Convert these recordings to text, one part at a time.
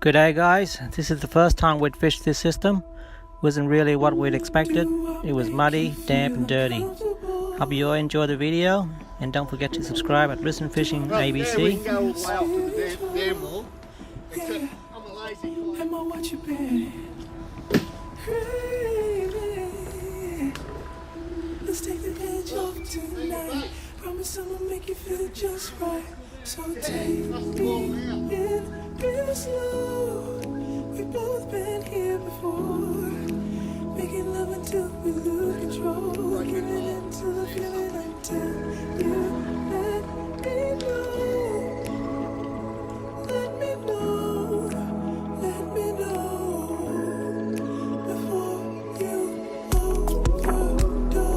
Good day guys, this is the first time we'd fished this system. Wasn't really what we'd expected. It was muddy, damp and dirty. Hope you all enjoy the video and don't forget to subscribe at Listen Fishing ABC. We can go all the way up to the dam wall, except I'm a lazy Let's take the edge off tonight. Promise I'ma make you feel just right. So take me in real slow. We've both been here before. Making love until we lose control. Giving into the feeling until you let me know. Let me know. Let me know. Before you overdose.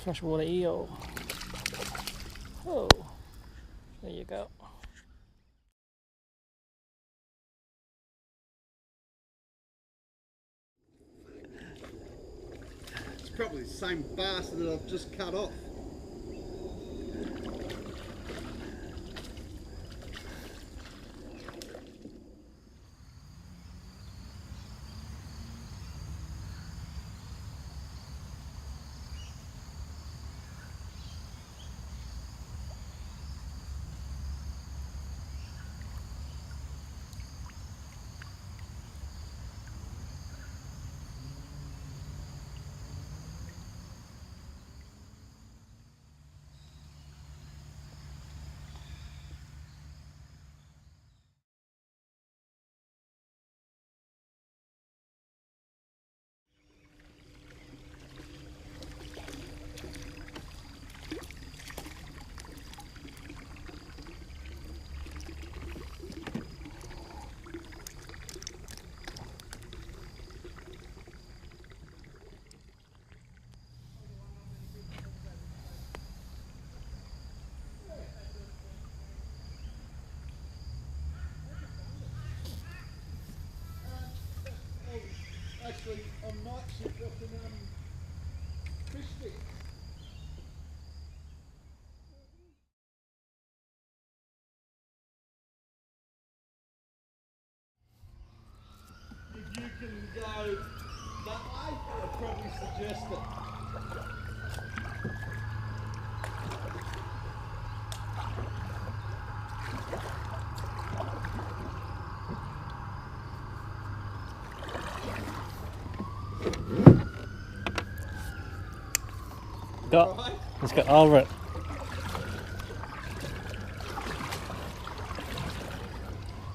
freshwater eel. Oh, there you go. It's probably the same bastard that I've just cut off. Actually, on night shift I can fish stick. If you can go that way, I'd probably suggest it. Go. Right? Let's go over it.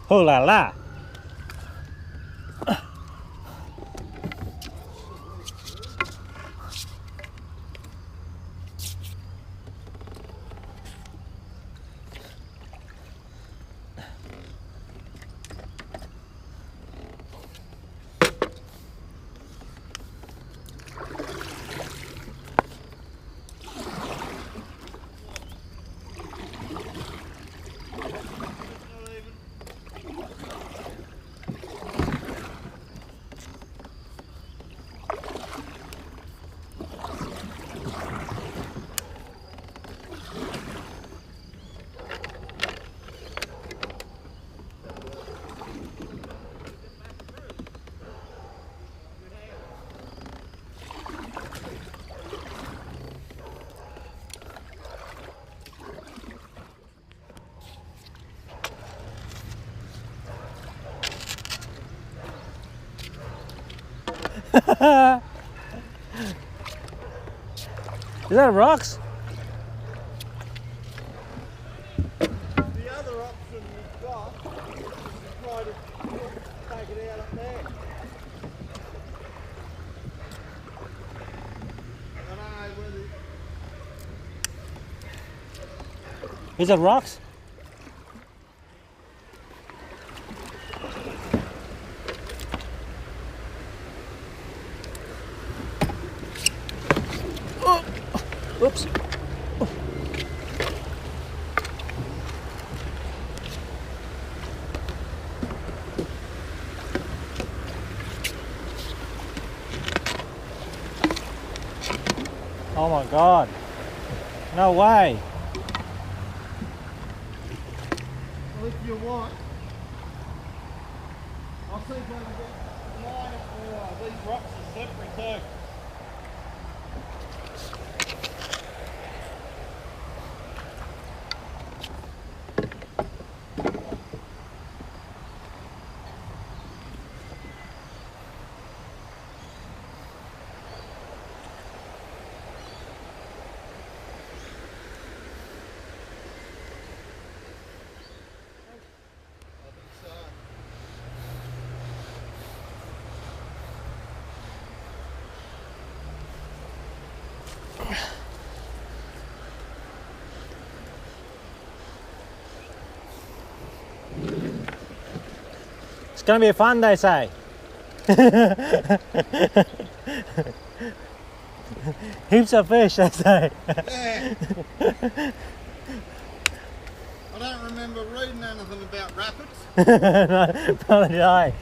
Oh la la. Is that rocks? The other option you've got is to try to take it out up there. I don't know whether... Is that rocks? Oh, oops. Oh my God. No way. Well, if you want, I'll see if I can get a line up there. These rocks are slippery too. It's gonna be fun, they say. Heaps of fish, they say. Yeah. I don't remember reading anything about rapids. No, neither did I.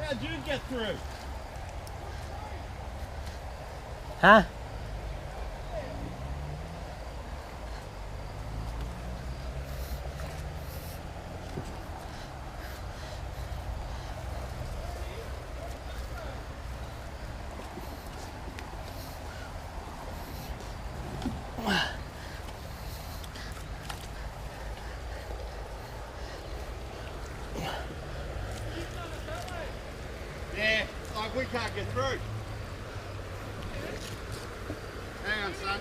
How'd you get through? Huh? Yeah, like we can't get through. Hang on, son.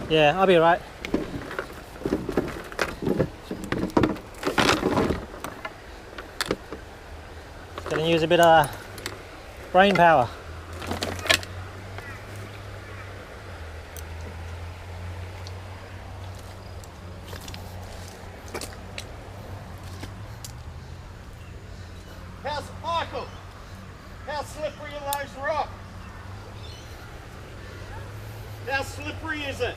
Yeah, I'll be right. Gonna use a bit of brain power. How's Michael? How slippery are those rocks? How slippery is it?